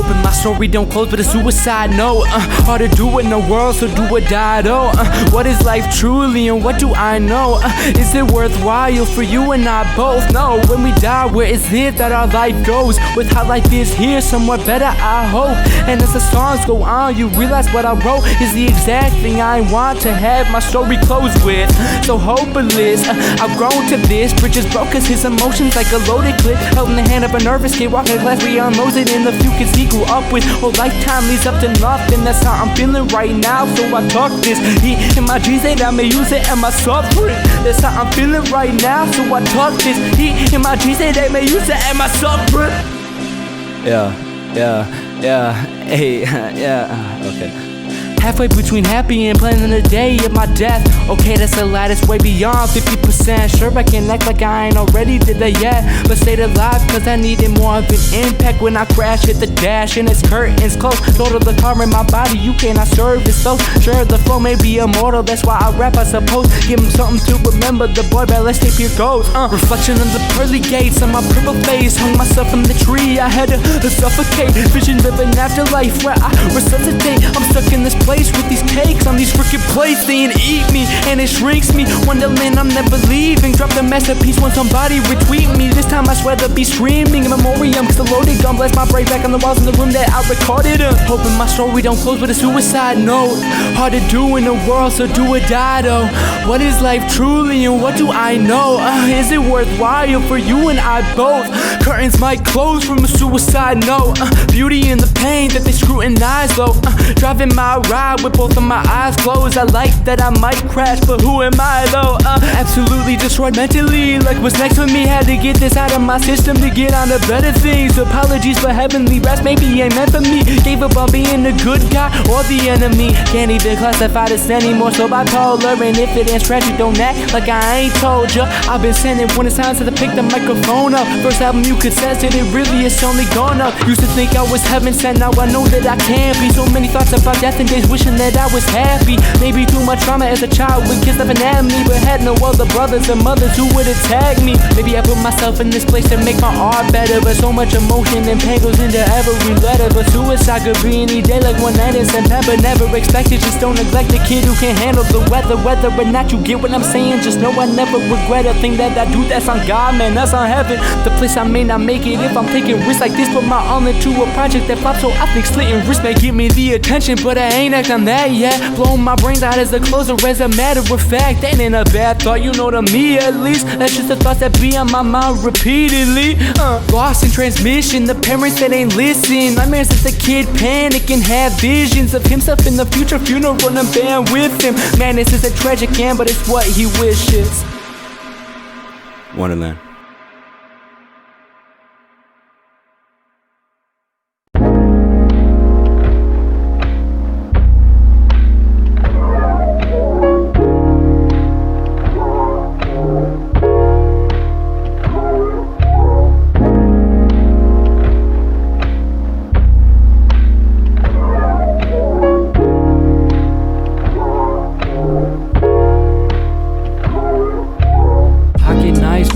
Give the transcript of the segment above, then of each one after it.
Hoping my story don't close with a suicide note. Hard to do in the world, so do or die though. What is life truly and what do I know? Is it worthwhile for you and I both? No, when we die, where is it that our life goes? With how life is here, somewhere better I hope. And as the songs go on, you realize what I wrote is the exact thing I want to have my story close with. So hopeless, I've grown to this. Bridges broke cause his emotions like a loaded clip. Held in the hand of a nervous kid, walking a glass we unloads it in the few kids he grew up with. Whole lifetime leads up to nothing, that's how I'm feeling right now. So I talk this heat in my G's that I may use it and my suffering. That's how I'm feeling right now. So I talk this heat in my G's that I may use it and my suffering. Yeah, hey, okay. Halfway between happy and planning the day of my death. Okay, that's a lot, it's way beyond 50%. Sure, I can act like I ain't already did that yet, but stayed alive cause I needed more of an impact. When I crash, hit the dash and it's curtains close. Total the car in my body, you cannot serve it so. Sure, the flow may be immortal, that's why I rap, I suppose. Give him something to remember, the boy bad, let's tape here goes. Reflection on the pearly gates on my purple face. Hung myself from the tree, I had to suffocate. Visions of an afterlife where I resuscitate. I'm stuck in this place with these cakes on these freaking plates. They eat me and it shrinks me. Wonderland, I'm never leaving. Drop the masterpiece when somebody retweet me. This time I swear they'll be streaming in memoriam cause the loaded gun blast my brain back on the walls in the room that I recorded in. Hoping my story don't close with a suicide note. Hard to do in the world, so do or die though. What is life truly and what do I know? Is it worthwhile for you and I both? Curtains might close from a suicide note. Beauty in the pain that they scrutinize though. Driving my ride with both of my eyes closed. I like that I might crash, but who am I though? Absolutely destroyed mentally. Like what's next for me? Had to get this out of my system to get on to better things. Apologies for heavenly rest, maybe ain't meant for me. Gave up on being the good guy or the enemy. Can't even classify this anymore, so bipolar. And if it ain't tragic, don't act like I ain't told ya. I've been sending when it's time to pick the microphone up. First album you could sense it, it really is only gone up. Used to think I was heaven sent, now I know that I can't be. So many thoughts about death and days wishing that I was happy. Maybe too much trauma as a child with kids laughing at me, but had no other brothers and mothers who would attack me. Maybe I put myself in this place to make my art better, but so much emotion and pain goes into every letter. But suicide could be any day, like one night in September. Never expect it, just don't neglect the kid who can handle the weather. Whether or not you get what I'm saying, just know I never regret a thing that I do. That's on God, man, that's on heaven. The place I may not make it if I'm taking risks like this. Put my all into a project that flops, so I think slitting wrists may get me the attention, but I ain't acting that yet. Blowing my brains out as a closer, as a matter of fact. That ain't a bad thought, you know, to me at least. That's just the thoughts that be on my mind repeatedly. Lost in transmission, the parents that ain't listen. Nightmares as a kid, panicking, have visions of himself in the future funeral and a band with him. Man, this is a tragic end, but it's what he wishes. Wonderland.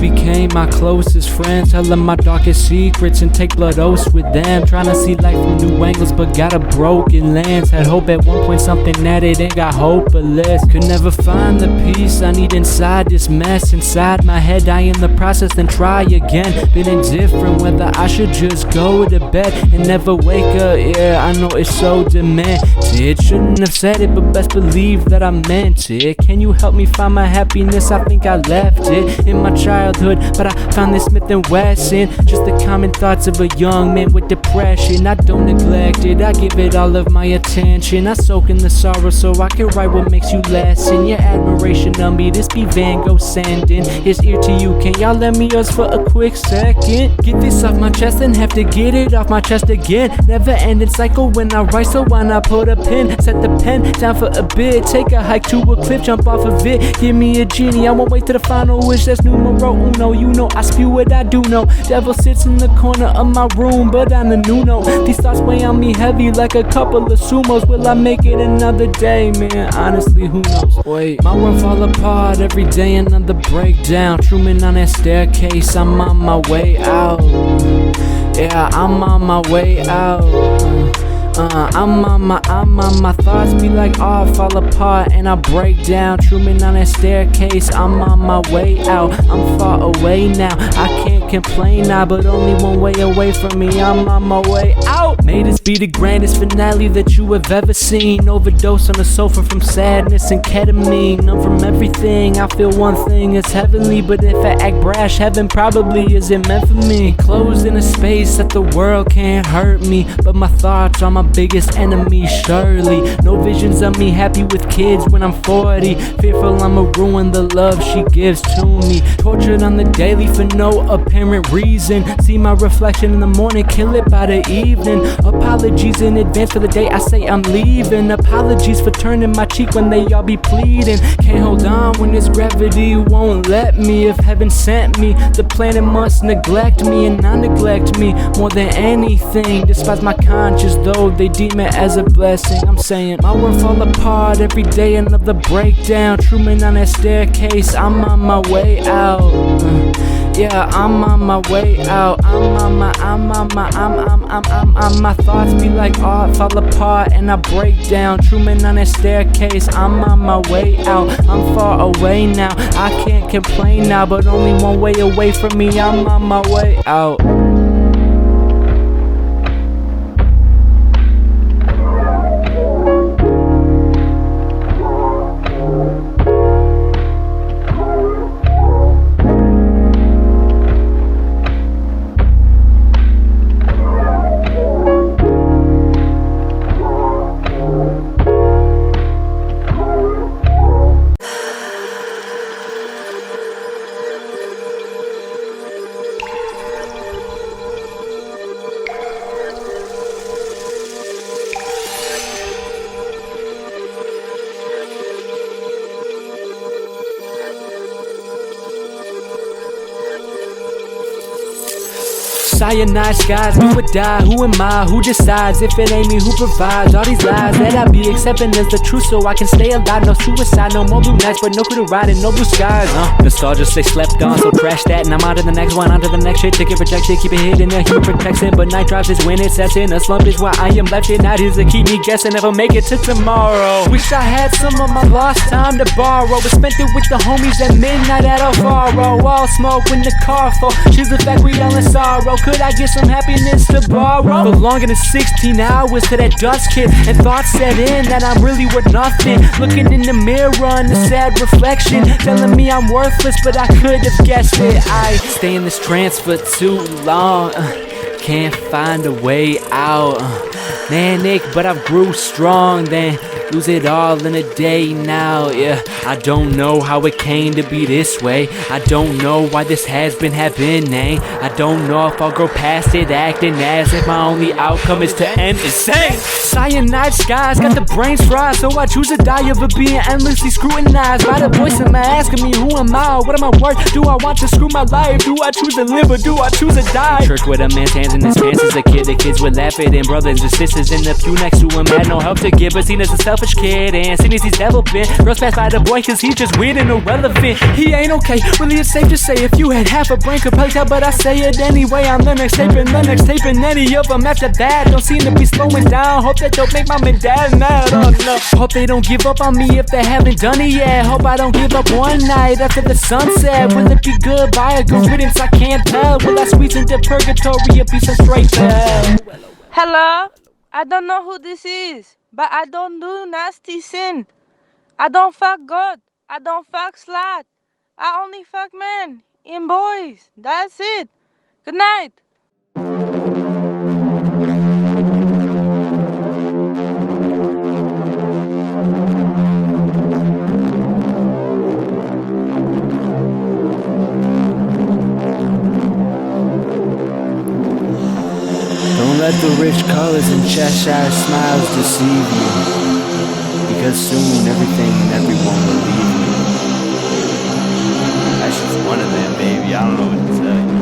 Became my closest friends, tell them my darkest secrets and take blood oaths with them. Trying to see life from new angles, but got a broken lens. Had hope at one point, something that it ain't got hopeless. Could never find the peace I need inside this mess. Inside my head, I in the process, then try again. Been indifferent whether I should just go to bed and never wake up. Yeah, I know it's so demented. Shouldn't have said it, but best believe that I meant it. Can you help me find my happiness? I think I left it in my childhood, but I found this Smith & Wesson. Just the common thoughts of a young man with depression. I don't neglect it, I give it all of my attention. I soak in the sorrow so I can write what makes you lessen your admiration of me. This be Van Gogh sending his ear to you. Can y'all lend me yours for a quick second? Get this off my chest and have to get it off my chest again. Never ending cycle when I write, so why not put a pen? Set the pen down for a bit, take a hike to a cliff, jump off of it. Give me a genie, I won't wait to the final wish. That's numero uno, you know I spew what I do know. Devil sits in the corner of my room, but I'm the new note. These thoughts weigh on me heavy like a couple of sumos. Will I make it another day, man? Honestly, who knows? Wait, my world fall apart every day, another breakdown. Truman on that staircase, I'm on my way out. Yeah, I'm on my way out. I'm on my thoughts be like all fall apart and I break down. Truman on that staircase, I'm on my way out. I'm far away now, I can't complain now, but only one way away from me, I'm on my way out. May this be the grandest finale that you have ever seen. Overdose on the sofa from sadness and ketamine. Numb from everything, I feel one thing, it's heavenly. But if I act brash, heaven probably isn't meant for me. Closed in a space that the world can't hurt me, but my thoughts are my biggest enemy, surely. No visions of me happy with kids when I'm 40. Fearful I'ma ruin the love she gives to me. Tortured on the daily for no apparent reason. See my reflection in the morning, kill it by the evening. Apologies in advance for the day I say I'm leaving. Apologies for turning my cheek when they all be pleading. Can't hold on when this gravity won't let me. If heaven sent me, the planet must neglect me, and I neglect me more than anything. Despise my conscience though they deem it as a blessing. I'm saying my world fall apart every day, another breakdown. Truman on that staircase, I'm on my way out. Yeah, I'm on my way out. My thoughts be like art, fall apart and I break down. Truman on that staircase, I'm on my way out. I'm far away now, I can't complain now, but only one way away from me, I'm on my way out. Cyanide skies, we would die. Who am I? Who decides? If it ain't me, who provides all these lies that I be accepting as the truth so I can stay alive? No suicide, no more blue nights, but no crew to ride and no blue skies. Nostalgia stay slept on, so trash that, and I'm on to the next one, on to the next shit. Ticket rejected, keep it hidden, the heat protects it, but night drives is when it sets in. A slump is why I am left at night, is to keep me guessing if I'll make it to tomorrow. Wish I had some of my lost time to borrow, but spent it with the homies at midnight at Alvaro. All smoke when the car fall, choose the fact we all in sorrow. Could I get some happiness to borrow? For longer than 16 hours to that dust hit, and thoughts set in that I'm really worth nothing. Looking in the mirror in the sad reflection, telling me I'm worthless, but I could have guessed it. I stay in this trance for too long, can't find a way out. Manic, but I've grew strong, then lose it all in a day now. Yeah, I don't know how it came to be this way. I don't know why this has been happening. I don't know if I'll grow past it, acting as if my only outcome is to end insane. Cyanide skies got the brains fried, so I choose to die over being endlessly scrutinized by the voice in my asking me who am I, what am I worth? Do I want to screw my life? Do I choose to live or do I choose to die? Church with a man's hands in his pants as a kid, the kids would laugh at him. Brothers and sisters in the pew next to him had no help to give, but seen as a selfish kid and seen as he's devil bent. Girls pass by the boy cause he's just weird and irrelevant. He ain't okay, really it's safe to say if you had half a brain could play tell, but I say it anyway. I'm the next taping any of them after that. Don't seem to be slowing down, hope that don't make mom and dad mad. Oh no, hope they don't give up on me if they haven't done it yet. Hope I don't give up one night after the sunset. Will it be goodbye or good riddance? I can't tell. Will I squeeze into purgatory or be some straight hell? Hello? I don't know who this is, but I don't do nasty sin. I don't fuck God. I don't fuck slut. I only fuck men and boys. That's it. Good night. Don't let the rich colors and Cheshire smiles deceive you, because soon everything and everyone will leave you. That's just one of them, baby. I don't know what to tell you.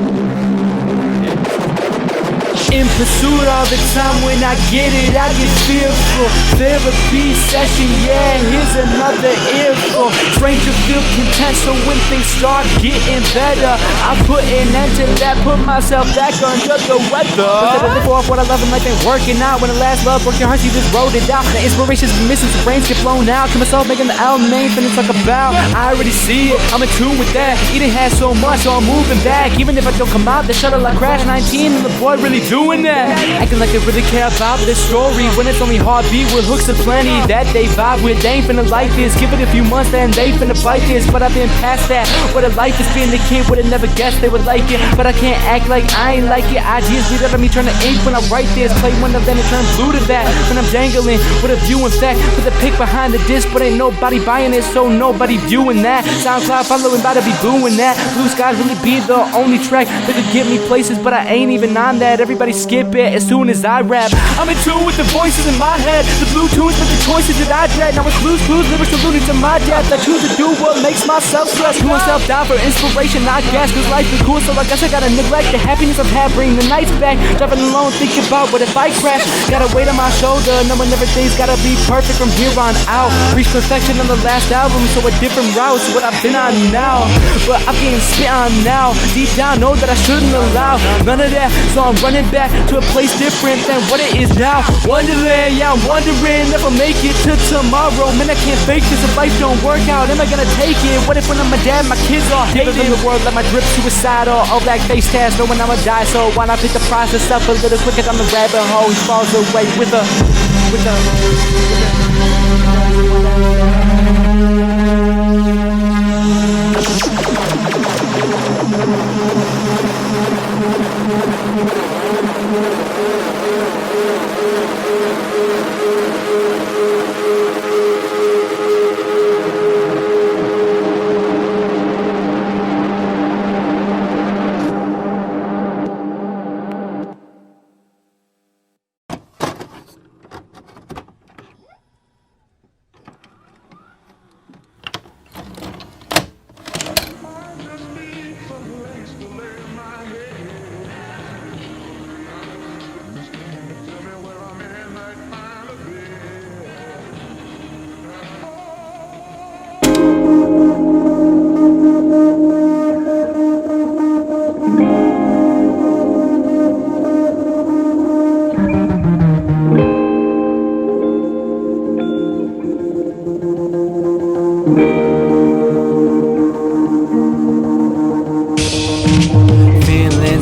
In pursuit all the time, when I get it, I get fearful. Therapy session, yeah, here's another earful. brain to feel content. So when things start getting better, I put an end to that, put myself back under the weather. Instead of live off what I love and life ain't working out. When the last love broke your heart, you just wrote it out. The inspiration's missing, so brains get blown out. Kill myself making the album main thing to talk about. I already see it, I'm in tune with that. Eating has so much, so I'm moving back. Even if I don't come out, the shuttle I crash 19 and the boy really doing that. Acting like they really care about this story when it's only heartbeat with hooks aplenty that they vibe with. They ain't finna like this. Give it a few months, then they finna bite this. But I've been past that. What a life is being a kid, would've never guessed they would like it. But I can't act like I ain't like it. Ideas lead out of me turn to ink when I write this. Play one of them and turn blue to that. When I'm dangling with a view in fact, put the pic behind the disc, but ain't nobody buying it, so nobody viewing that. SoundCloud following, about to be booing that. Blue skies really be the only track that could get me places, but I ain't even on that. Everybody skip it as soon as I rap. I'm in tune with the voices in my head, the blue tunes with the choices that I dread. Now it's blues, lyrics alluding to my death. I choose to do what makes myself stress. Do myself down for inspiration, I guess, cause life is cool, so I guess I gotta neglect the happiness I've had, bring the nights back. Driving alone, thinking about what if I crash. Got a weight on my shoulder, knowing everything's gotta be perfect from here on out. Reach perfection on the last album, so a different route's what I've been on now. But I'm getting spit on now. Deep down, know that I shouldn't allow none of that, so I'm running back to a place different than what it is now. Wonderland, yeah, I'm wondering if I'll make it to tomorrow. Man, I can't fake this if life don't work out. Am I gonna take it? What if when I'm a dad, my kids are hating the world, let my drip suicidal, all black face tats, knowing I'ma die. So why not pick the process up a little quicker down the rabbit hole? He falls away with a.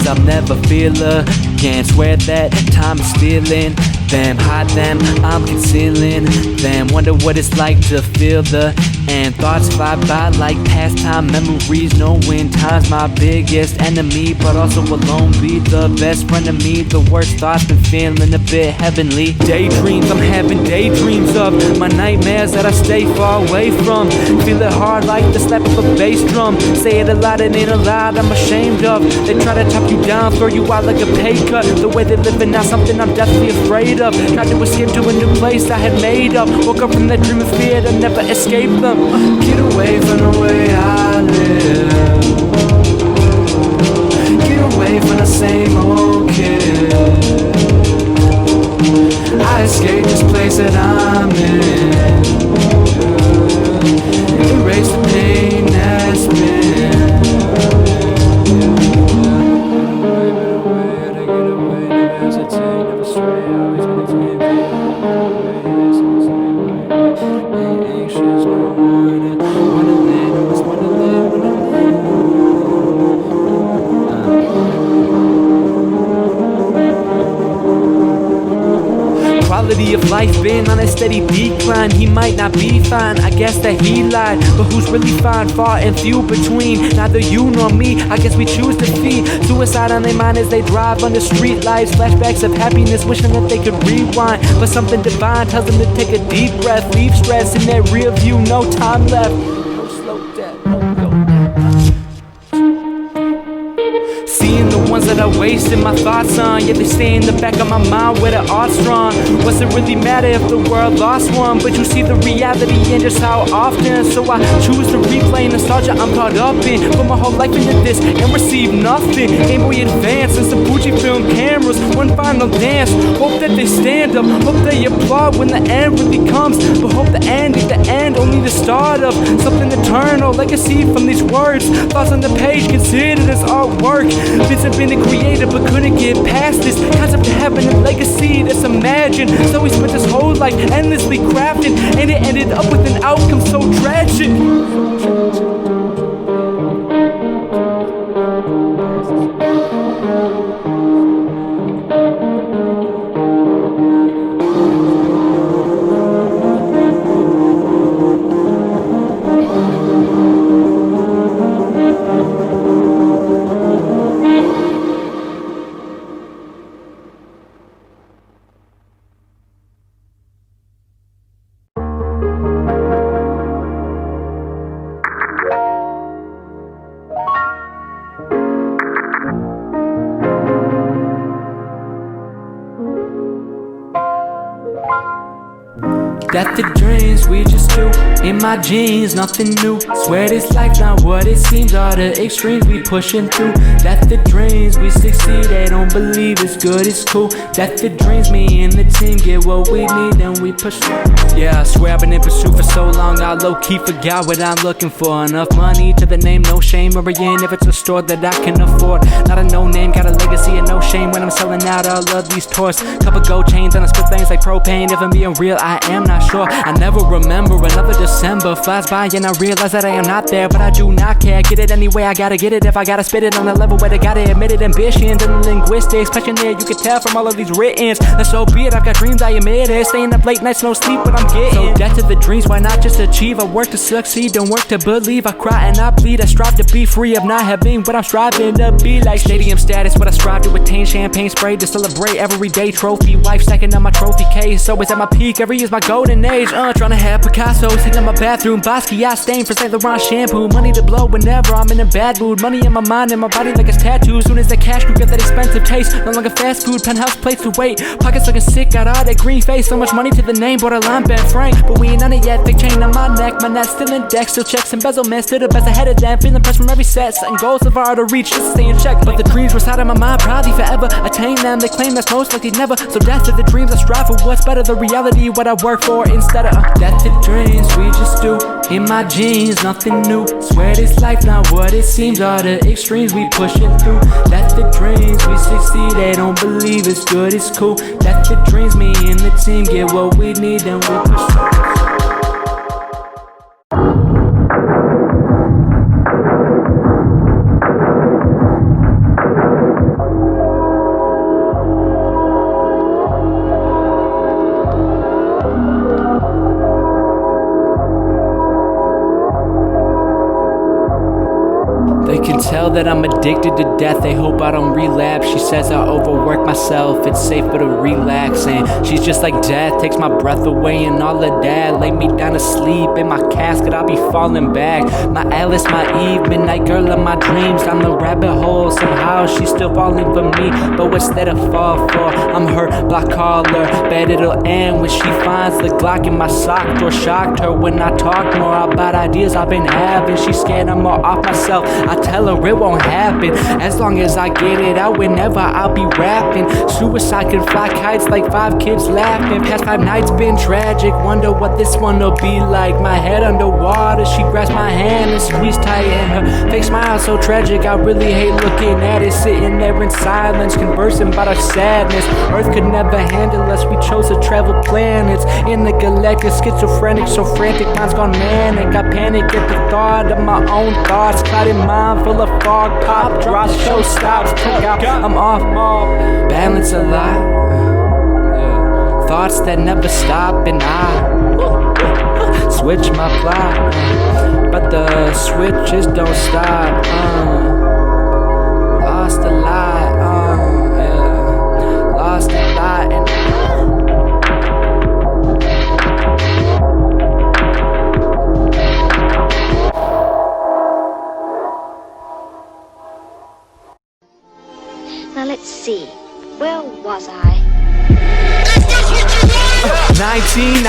I'm never feeler, can't swear that time is stealing them, hide them, I'm concealing them. Wonder what it's like to feel the and thoughts fly by like pastime memories, knowing time's my biggest enemy, but also alone be the best friend of me. The worst thoughts been feeling a bit heavenly. Daydreams, I'm having daydreams of my nightmares that I stay far away from. Feel it hard like the slap of a bass drum. Say it a lot, it ain't a lot I'm ashamed of. They try to top you down, throw you out like a pay cut. The way they living now, something I'm definitely afraid of. Tried to escape to a new place I had made up. Woke up from that dream of fear to never escape them. Get away from the way I live. Get away from the same old kid. I escaped this place that I'm in. Erase the pain that's been. Quality of life been on a steady decline. He might not be fine, I guess that he lied. But who's really fine? Far and few between. Neither you nor me, I guess we choose defeat. Suicide on their mind as they drive under street lights. Flashbacks of happiness, wishing that they could rewind. But something divine tells them to take a deep breath. Leave stress in their rear view, no time left. No slow death, no go. being the ones that I wasted my thoughts on. Yeah, they stay in the back of my mind where the art's strong. What's it really matter if the world lost one? But you see the reality and just how often. So I choose to replay nostalgia I'm caught up in. Put my whole life into this and receive nothing. Game Boy Advance and some Fujifilm cameras. One final dance. Hope that they stand up. Hope they applaud when the end really comes. But hope the end is the end, only the start of something eternal. Legacy from these words. Thoughts on the page considered as artwork. Bits have been created but couldn't get past this concept of heaven and legacy that's imagined. So he spent his whole life endlessly crafting, and it ended up with an outcome so tragic. That the dreams we just do in my jeans, nothing new. Swear this life not what it seems. All the extremes we pushing through. That the dreams we succeed, they don't believe it's good, it's cool. That the dreams me and the team get what we need, then we push through. Yeah, I swear I've been in pursuit for so long, I low-key forgot what I'm looking for. Enough money to the name, no shame. Worrying if it's a store that I can afford. Not a no-name, got a legacy and no shame when I'm selling out all of these tours. Couple gold chains and I spit things like propane. If I'm being real, I am not sure. I never remember another December flies by and I realize that I am not there, but I do not care. Get it anyway, I gotta get it. If I gotta spit it on the level where they gotta admit it. Ambitions and linguistics, passion there, you can tell from all of these written. And so be it, I've got dreams, I admit it. Staying up late nights, no sleep, but I'm getting. So death to the dreams, why not just achieve? I work to succeed, don't work to believe. I cry and I bleed, I strive to be free of not having what I'm striving to be. Like stadium status, what I strive to attain. Champagne spray to celebrate every day. Trophy wife stacking on my trophy case. Always at my peak, every year's my golden age. Tryna have Picasso sitting in my bathroom. Basquiat stain for Saint Laurent shampoo. Money to blow whenever I'm in a bad mood. Money in my mind and my body like it's tattoos. Soon as the cash could get that expensive taste. No longer fast food, penthouse plates to wait. Pockets looking sick, got all that green face. So much money to the name, borderline Ben Frank. But we ain't on it yet, fake chain on my neck. My net's still in deck, still checks embezzlement. Still the best ahead of them, feeling pressed from every set. Setting goals of hard to reach, just to stay in check. But the dreams reside in my mind, probably forever. Attain them, they claim that's most likely never. So death to the dreams, I strive for what's better. The reality, what I work for instead of death to dreams we just do in my jeans, nothing new. Swear this life not what it seems. All the extremes we pushing through. That the dreams we succeed, they don't believe it's good, it's cool. That the dreams me and the team get what we need, then we push through. They can tell that I'm addicted to death, they hope I don't relapse. She says I overwork myself, it's safer to relax. And she's just like death, takes my breath away and all of that. Lay me down to sleep in my casket, I'll be falling back. My Alice, my Eve, midnight girl of my dreams. I'm the rabbit hole, somehow she's still falling for me. But what's there to fall for? I'm her block caller, bet it'll end when she finds the Glock in my sock drawer. Shocked her when I talk more about ideas I've been having. She's scared I'm more off myself, I tell her it won't happen. As long as I get it out, whenever I'll be rapping. Suicide can fly kites like 5 kids laughing. Past 5 nights been tragic, wonder what this one'll be like. My head underwater, she grasps my hand and squeeze tight. And her fake smile so tragic, I really hate looking at it. Sitting there in silence, conversing about our sadness. Earth could never handle us, we chose to travel planets. In the galactic, schizophrenic, so frantic, mind's gone manic. I panic at the thought of my own thoughts. Clouded mind full of fog, pop, drops, show stops, took out, I'm off, balance a lot, thoughts that never stop, and I switch my plot, but the switches don't stop, lost a lot, lost a lot, and see. Where was I? 19,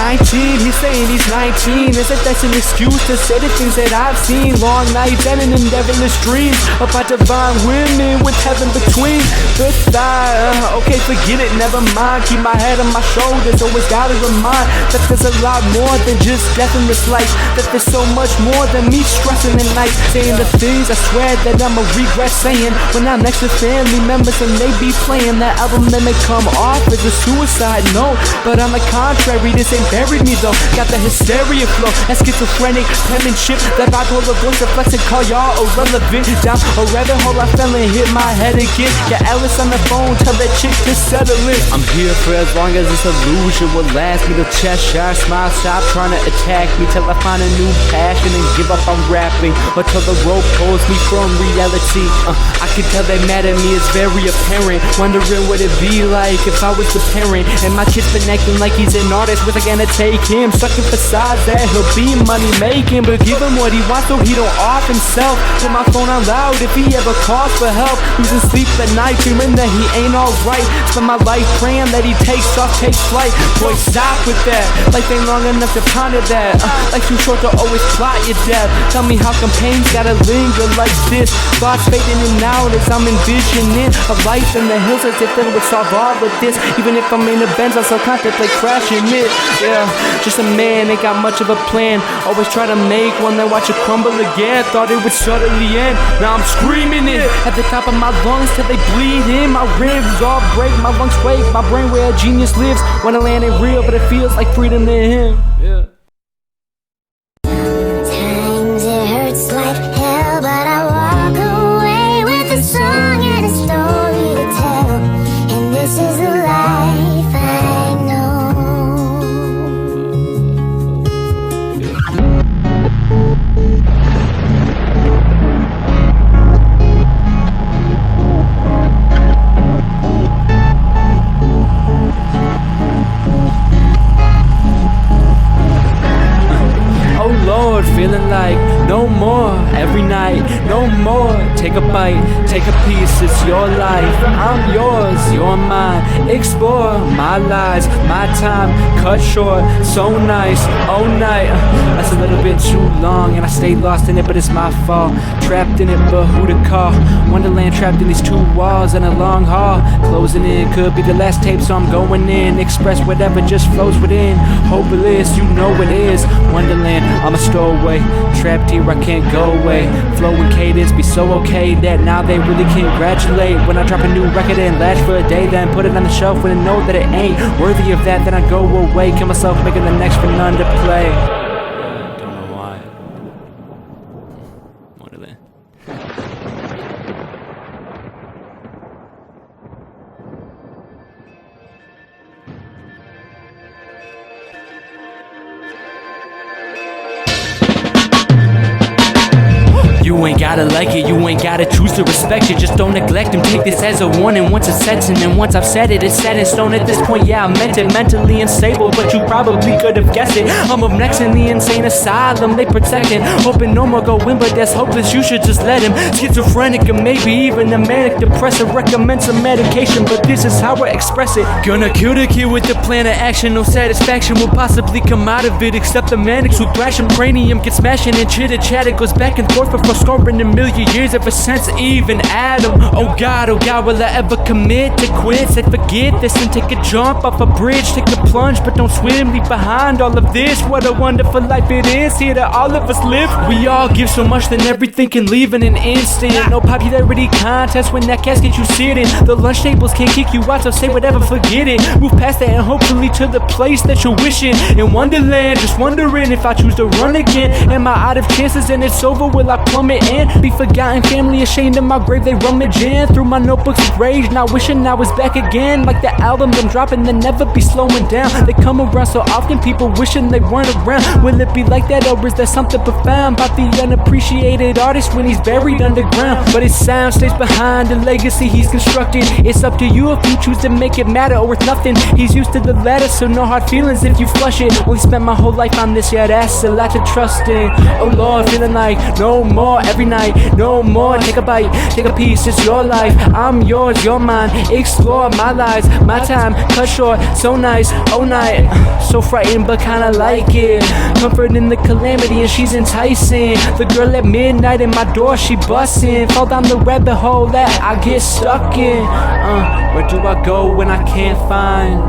he's saying he's 19. As if that's an excuse to say the things that I've seen. Long nights and an devilish dreams about divine women with heaven between the thigh. Okay, forget it, never mind. Keep my head on my shoulders, always gotta remind that there's a lot more than just death in this life. That there's so much more than me stressing at night. Saying the things I swear that I'ma regret saying when I'm next to family members and they be playing that album that may come off as a suicide note. But on the contrary, this ain't buried me though. Got the hysteria flow, that schizophrenic penmanship, that bipolar voice that flex and call y'all irrelevant. Down a rabbit hole I fell and hit my head again. Got Alice on the phone, tell that chick to settle it. I'm here for as long as this illusion will last me. The Cheshire smile, stop trying to attack me till I find a new passion and give up on rapping, or till the rope pulls me from reality. I can tell they mad at me, it's very apparent. Wondering what it'd be like if I was the parent and my kid's been acting like he's an artist. What's I gonna take him? Sucking facades that he'll be money making, but give him what he wants so he don't off himself. Put my phone on loud if he ever calls for help. Losing sleep at night, fearing that he ain't alright. Spend my life praying that he takes off, takes flight. Boy, stop with that. Life ain't long enough to ponder that. Life's too short to always plot your death. Tell me how come pain's gotta linger like this. Thoughts fading in and out as I'm envisioning a life in the hills as if that would solve all of this. Even if I'm in the Benz, I still contemplate crashing it. Yeah, just a man, ain't got much of a plan. Always try to make one, then watch it crumble again. Thought it would suddenly end, now I'm screaming it at the top of my lungs till they bleed in. My ribs all break, my lungs quake. My brain where a genius lives. Wonderland ain't real, but it feels like freedom to him. Yeah. Sometimes it hurts like hell, but I walk away with a song and a story to tell. And this is the life I know. Oh Lord, feeling like no more every night, no more. Take a bite, take a piece, it's your life. I'm yours, you're mine. Explore my lies, my time cut short. So nice, oh night. That's a little bit too long, and I stayed lost in it, but it's my fault. Trapped in it, but who to call? Wonderland trapped in these two walls and a long hall. Closing in, could be the last tape, so I'm going in. Express whatever just flows within. Hopeless, you know it is. Wonderland, I'm a stowaway. Trapped here, I can't go away. Flow and cadence be so okay that now they really congratulate. When I drop a new record and latch for a day, then put it on the shelf when I know that it ain't worthy of that, then I go away. Kill myself making the next for none to play. Don't know why. Wonderland. You ain't gotta like it, you ain't gotta choose to respect it. Just don't neglect and take this as a warning. Once it sets in, and once I've said it, it's set in stone at this point. Yeah, I meant it, mentally unstable, but you probably could have guessed it. I'm up next in the insane asylum, they protecting, hoping no more go in, but that's hopeless, you should just let him. Schizophrenic or maybe even a manic depressive. Recommend some medication, but this is how I express it. Gonna kill the kid with the plan of action. No satisfaction will possibly come out of it, except the manics who thrash him. Cranium gets smashing and chitter chat. It goes back and forth for scoring a million years ever since even Adam. Oh God, will I ever commit to quit? Said forget this and take a jump off a bridge. Take a plunge, but don't swim, leave behind all of this. What a wonderful life it is here that all of us live. We all give so much, then everything can leave in an instant. No popularity contest when that casket you sit in. The lunch tables can't kick you out, so say whatever, forget it. Move past that and hopefully to the place that you're wishing. In Wonderland, just wondering if I choose to run again. Am I out of chances and it's over? Will I plummet in? Be forgotten, family ashamed of my grave, they rummage in through my notebooks of rage, now wishing I was back again. Like the albums I'm dropping, they never be slowing down. They come around so often, people wishing they weren't around. Will it be like that, or is there something profound about the unappreciated artist when he's buried underground? But his sound stays behind, the legacy he's constructed. It's up to you if you choose to make it matter or worth nothing. He's used to the latter, so no hard feelings if you flush it. Only spent my whole life on this, yeah, that's a lot to trust in. Oh Lord, feeling like no more every night. No more, take a bite, take a piece, it's your life. I'm yours, you're mine. Explore my lies, my time cut short, so nice, oh night. So frightened but kinda like it. Comfort in the calamity and she's enticing. The girl at midnight in my door, she bustin'. Fall down the rabbit hole that I get stuck in. Where do I go when I can't find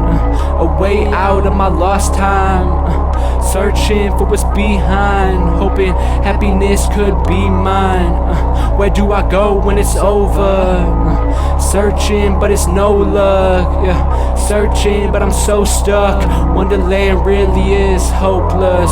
a way out of my lost time? Searching for what's behind, hoping happiness could be mine. Where do I go when it's over? Searching but it's no luck, yeah. Searching but I'm so stuck. Wonderland really is hopeless.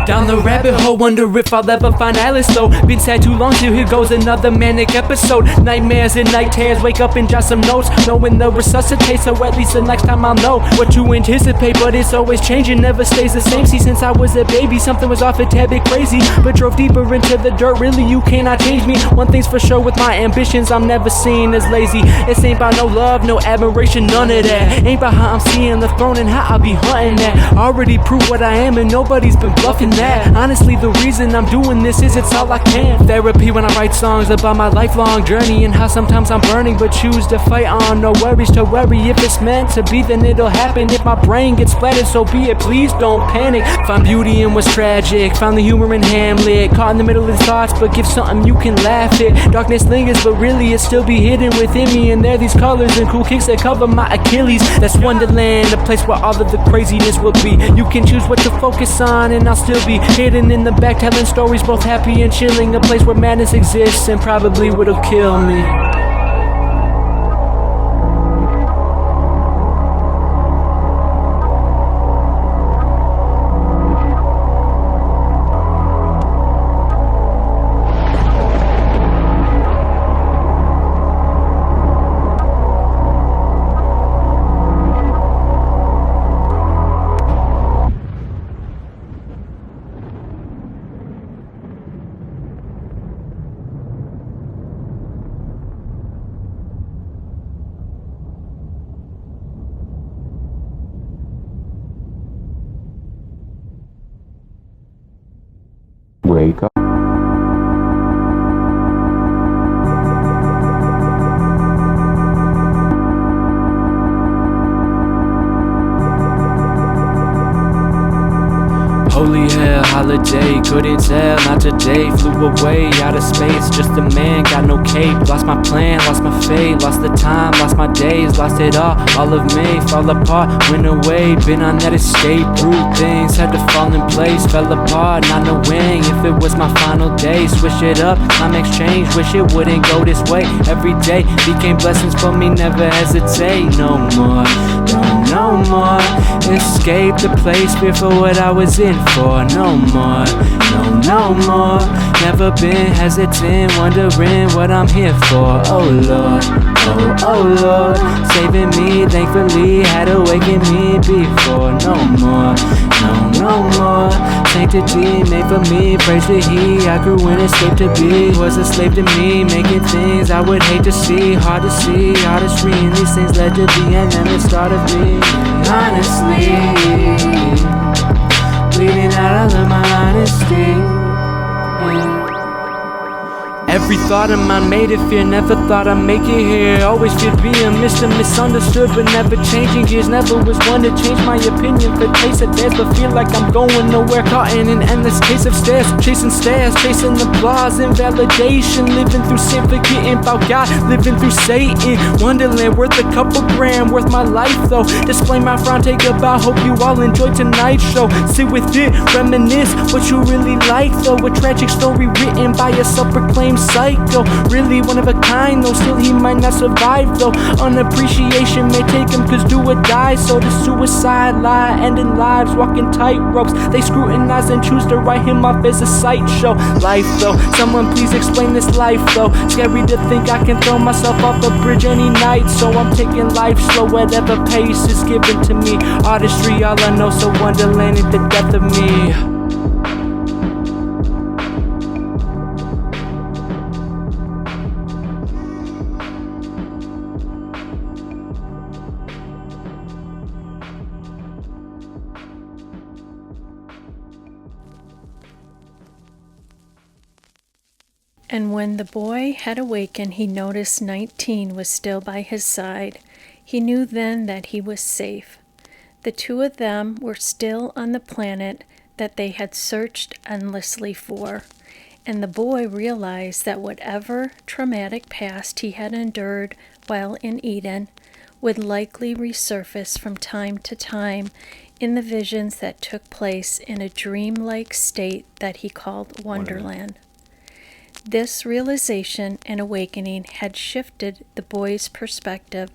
Down the rabbit hole, wonder if I'll ever find Alice though. Been sad too long, so here goes another manic episode. Nightmares and night terrors, wake up and jot some notes. Knowing the resuscitate, so at least the next time I'll know what to anticipate. But it's always changing, never stays the same. See, since I was a baby, something was off a tad bit crazy. But drove deeper into the dirt, really you cannot change me. One thing's for sure, with my ambitions, I'm never seen as lazy. It ain't about no love, no admiration, none of that. Ain't about how I'm seeing the throne and how I'll be hunting that. Already proved what I am and nobody's been bluffing that. Honestly, the reason I'm doing this is it's all I can. Therapy when I write songs about my lifelong journey and how sometimes I'm burning but choose to fight on. No worries to worry, if it's meant to be then it'll happen. If my brain gets splattered, so be it, please don't panic. Find beauty in what's tragic, found the humor in Hamlet. Caught in the middle of thoughts but give something you can laugh at. Darkness lingers but really it still be hidden within me. And there are these colors and cool kicks that cover my Achilles. That's Wonderland, a place where all of the craziness will be. You can choose what to focus on and I'll still be hidden in the back telling stories both happy and chilling. A place where madness exists and probably what'll kill me. Wake up. Holy hell, holiday, couldn't tell, not today. Flew away, out of space, just a man, got no cape. Lost my plan, lost my fate, lost the time, lost my days, lost it all of me, fall apart, went away. Been on that escape route, things had to fall in place. Fell apart, not knowing if it was my final day. Switch it up, time exchange, wish it wouldn't go this way. Every day became blessings for me, never hesitate. No more, no more. Escape the place, fear for what I was in for. No more, no more. Never been hesitant, wondering what I'm here for. Oh Lord, oh Lord, saving me, thankfully had awakened me before. No more, no more. Sanctity made for me, praise the He I grew and escaped to be. Was a slave to me, making things I would hate to see. Hard to see, artistry, and these things led to the end, and it started being honestly bleeding out all of my honesty. Every thought of mine made it fear, never thought I'd make it here. Always feared being missed and misunderstood, but never changing gears. Never was one to change my opinion for taste of theirs, but feel like I'm going nowhere. Caught in an endless case of stairs, chasing applause and validation. Living through sin, forgetting about God, living through Satan. Wonderland, worth a couple grand, worth my life though. Display my frown, take a bow, hope you all enjoy tonight's show. Sit with it, reminisce what you really like though. A tragic story written by a self-proclaimed psycho, really one of a kind though. Still he might not survive though. Unappreciation may take him cause do or die. So the suicide lie, ending lives, walking tight ropes. They scrutinize and choose to write him off as a sideshow. Life though, someone please explain this life though. Scary to think I can throw myself off a bridge any night. So I'm taking life slow, whatever pace is given to me. Artistry all I know, so Wonderland ain't the death of me. And when the boy had awakened, he noticed 19 was still by his side. He knew then that he was safe. The two of them were still on the planet that they had searched endlessly for. And the boy realized that whatever traumatic past he had endured while in Eden would likely resurface from time to time in the visions that took place in a dreamlike state that he called Wonderland. This realization and awakening had shifted the boy's perspective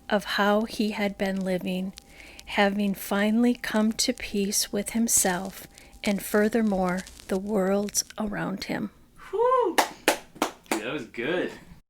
of how he had been living, having finally come to peace with himself and furthermore the worlds around him. Whew. Dude, that was good.